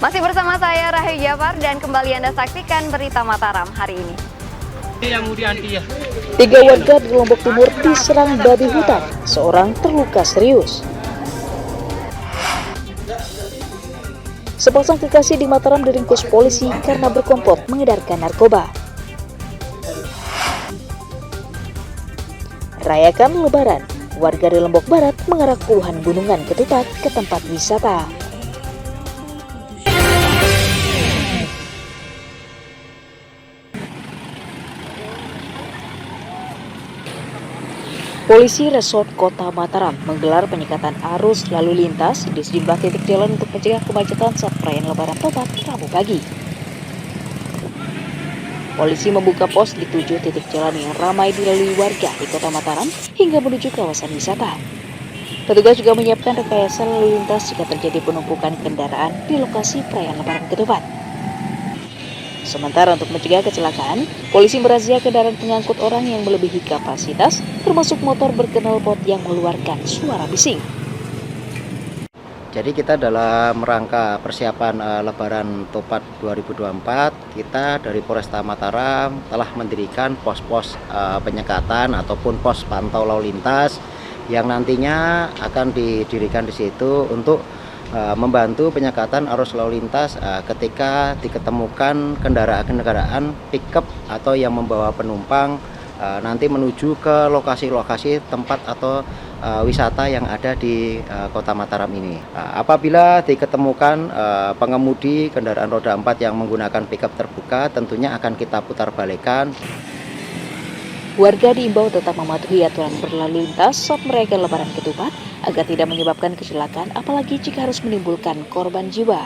Masih bersama saya Rahayu Jafar dan kembali Anda saksikan berita Mataram hari ini. Tiga warga di Lombok Timur diserang babi hutan, seorang terluka serius. Sepasang kekasih di Mataram diringkus polisi karena berkomplot mengedarkan narkoba. Rayakan Lebaran, warga di Lombok Barat mengarak puluhan gunungan ketupat ke tempat wisata. Polisi Resort Kota Mataram menggelar penyekatan arus lalu lintas di sejumlah titik jalan untuk mencegah kemacetan saat perayaan Lebaran Topat Rabu pagi. Polisi membuka pos di 7 titik jalan yang ramai dilalui warga di Kota Mataram hingga menuju kawasan wisata. Petugas juga menyiapkan rekayasa lalu lintas jika terjadi penumpukan kendaraan di lokasi perayaan Lebaran Ketupat. Sementara untuk mencegah kecelakaan, polisi merazia kendaraan pengangkut orang yang melebihi kapasitas, termasuk motor berknalpot yang mengeluarkan suara bising. Jadi kita dalam rangka persiapan Lebaran Topat 2024, kita dari Polresta Mataram telah mendirikan pos-pos penyekatan ataupun pos pantau lalu lintas yang nantinya akan didirikan di situ untuk membantu penyekatan arus lalu lintas ketika diketemukan kendaraan-kendaraan pickup atau yang membawa penumpang nanti menuju ke lokasi-lokasi tempat atau wisata yang ada di Kota Mataram ini. Apabila diketemukan pengemudi kendaraan roda 4 yang menggunakan pickup terbuka, tentunya akan kita putar balikan. Warga diimbau tetap mematuhi aturan berlalu lintas saat merayakan Lebaran Ketupat agar tidak menyebabkan kecelakaan, apalagi jika harus menimbulkan korban jiwa.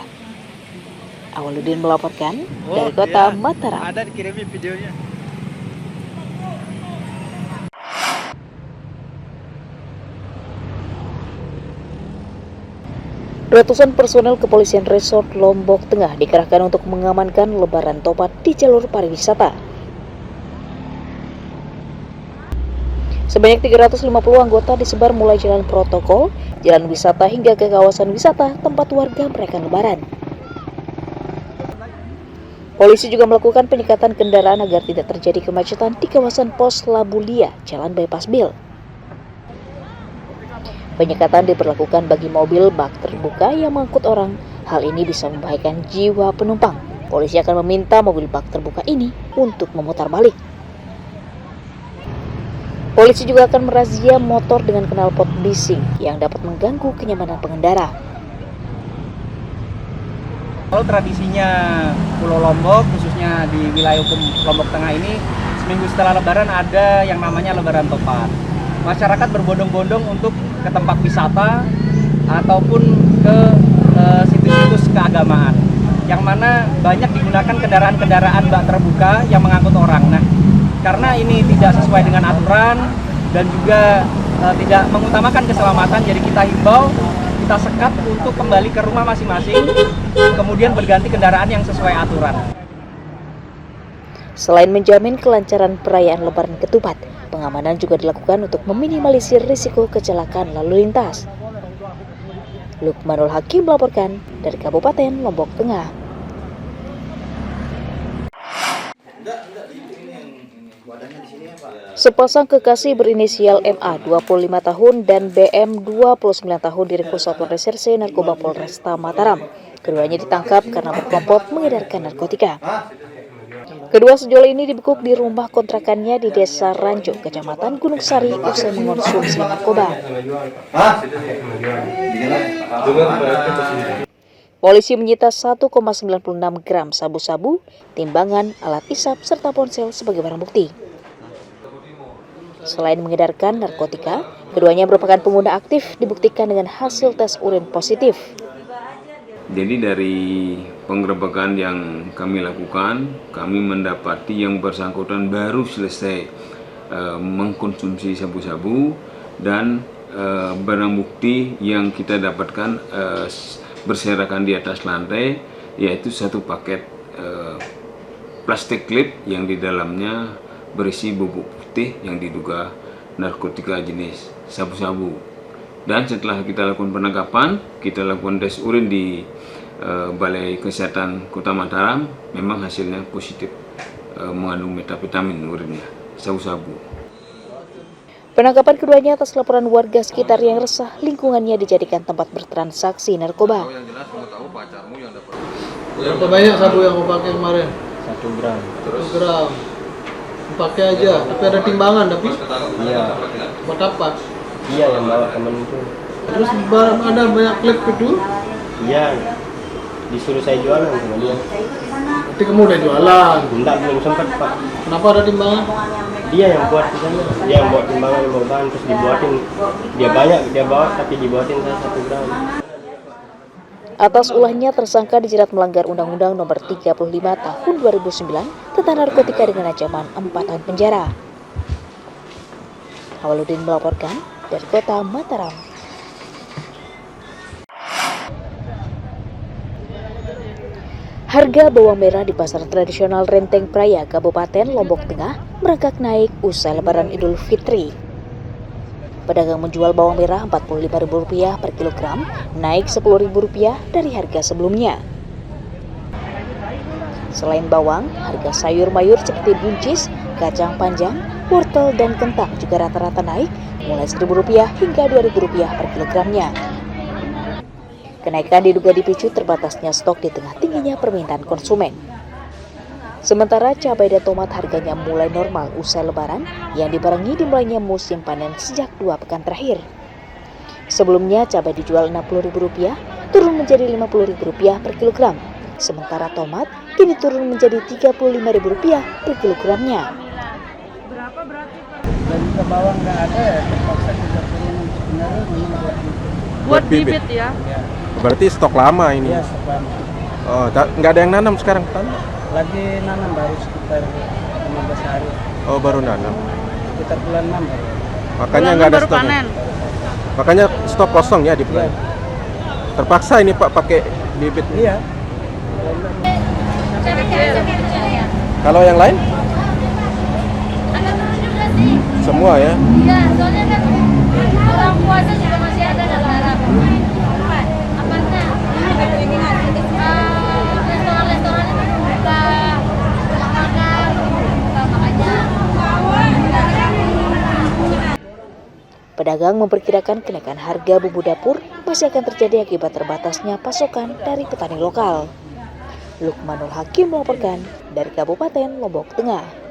Awaludin melaporkan dari Kota Mataram. Ada dikirimin videonya. Ratusan personel kepolisian Resort Lombok Tengah dikerahkan untuk mengamankan Lebaran Topat di jalur pariwisata. Sebanyak 350 anggota disebar mulai jalan protokol, jalan wisata hingga ke kawasan wisata tempat warga merayakan Lebaran. Polisi juga melakukan penyekatan kendaraan agar tidak terjadi kemacetan di kawasan Pos Labulia, Jalan Bypass Bil. Penyekatan diberlakukan bagi mobil bak terbuka yang mengangkut orang. Hal ini bisa membahayakan jiwa penumpang. Polisi akan meminta mobil bak terbuka ini untuk memutar balik. Polisi juga akan merazia motor dengan knalpot bising yang dapat mengganggu kenyamanan pengendara. Kalau tradisinya Pulau Lombok, khususnya di wilayah hukum Lombok Tengah ini, seminggu setelah Lebaran ada yang namanya Lebaran Topat. Masyarakat berbondong-bondong untuk ke tempat wisata ataupun ke situs-situs keagamaan, yang mana banyak digunakan kendaraan-kendaraan bak terbuka yang mengangkut orang. Nah, karena ini tidak sesuai dengan aturan dan juga tidak mengutamakan keselamatan, jadi kita himbau, kita sekat untuk kembali ke rumah masing-masing, kemudian berganti kendaraan yang sesuai aturan. Selain menjamin kelancaran perayaan Lebaran Ketupat, pengamanan juga dilakukan untuk meminimalisir risiko kecelakaan lalu lintas. Lukmanul Hakim melaporkan dari Kabupaten Lombok Tengah. Sepasang kekasih berinisial MA 25 tahun dan BM 29 tahun diringkus Satuan Reserse Narkoba Polresta Mataram. Keduanya ditangkap karena berkomplot mengedarkan narkotika. Kedua sejoli ini dibekuk di rumah kontrakannya di Desa Ranjo, Kecamatan Gunung Sari, usai mengonsumsi narkoba. Polisi menyita 1,96 gram sabu-sabu, timbangan, alat isap, serta ponsel sebagai barang bukti. Selain mengedarkan narkotika, keduanya merupakan pengguna aktif dibuktikan dengan hasil tes urin positif. Jadi dari penggerebekan yang kami lakukan, kami mendapati yang bersangkutan baru selesai mengkonsumsi sabu-sabu dan barang bukti yang kita dapatkan berserakan di atas lantai, yaitu satu paket plastik klip yang di dalamnya berisi bubuk putih yang diduga narkotika jenis sabu-sabu. Dan setelah kita lakukan penangkapan, kita lakukan tes urin di Balai Kesehatan Kota Mataram, memang hasilnya positif mengandung metapetamin urinnya, sabu-sabu. Penangkapan keduanya atas laporan warga sekitar yang resah lingkungannya dijadikan tempat bertransaksi narkoba. Berapa banyak sabu yang kau pakai kemarin? 1 gram. 1 gram. Pakai aja, tapi ada timbangan tapi? Iya. Buat apa? Iya, yang bawa temen itu. Terus ada banyak klip itu? Iya. Disuruh saya jualan sama dia. Nanti kamu udah jualan. Enggak, belum sempat, Pak. Kenapa ada timbangan? Dia yang buat di sana. Dia yang buat timbangan, yang bawa bahan, terus dibuatin. Dia banyak, dia bawa tapi dibuatin saya 1 gram. Atas ulahnya tersangka dijerat melanggar Undang-Undang Nomor 35 Tahun 2009 tentang narkotika dengan ancaman 4 tahun penjara. Awaludin melaporkan dari Kota Mataram. Harga bawang merah di pasar tradisional Renteng Praya, Kabupaten Lombok Tengah merangkak naik usai Lebaran Idul Fitri. Pedagang menjual bawang merah Rp45.000 per kilogram, naik Rp10.000 dari harga sebelumnya. Selain bawang, harga sayur mayur seperti buncis, kacang panjang, wortel, dan kentang juga rata-rata naik mulai Rp1.000 hingga Rp2.000 per kilogramnya. Kenaikan diduga dipicu terbatasnya stok di tengah tingginya permintaan konsumen. Sementara cabai dan tomat harganya mulai normal usai Lebaran yang dibarengi dimulainya musim panen sejak 2 pekan terakhir. Sebelumnya cabai dijual Rp60.000 turun menjadi Rp50.000 per kilogram. Sementara tomat kini turun menjadi Rp35.000 per kilogramnya. Dan ke bawah nggak ada ya, terpaksa kita turun sebenarnya memang buat bibit ya. Berarti stok lama ini. Iya, sepan. Oh, nggak ada yang nanam sekarang kan? Lagi nanam baru sekitar 15 hari. Oh, baru nanam. Sekitar bulan 6 ya. Makanya nggak ada baru stok. panen. Makanya stok kosong ya di Pelai. Terpaksa ini Pak pakai bibit. Iya. Kalau yang lain? Semua ya. Iya, soalnya kan orang puasa juga masih ada Lebaran. Apanya? Restoran-restoran itu buka makan, makanya. Pedagang memperkirakan kenaikan harga bumbu dapur masih akan terjadi akibat terbatasnya pasokan dari petani lokal. Lukmanul Hakim melaporkan dari Kabupaten Lombok Tengah.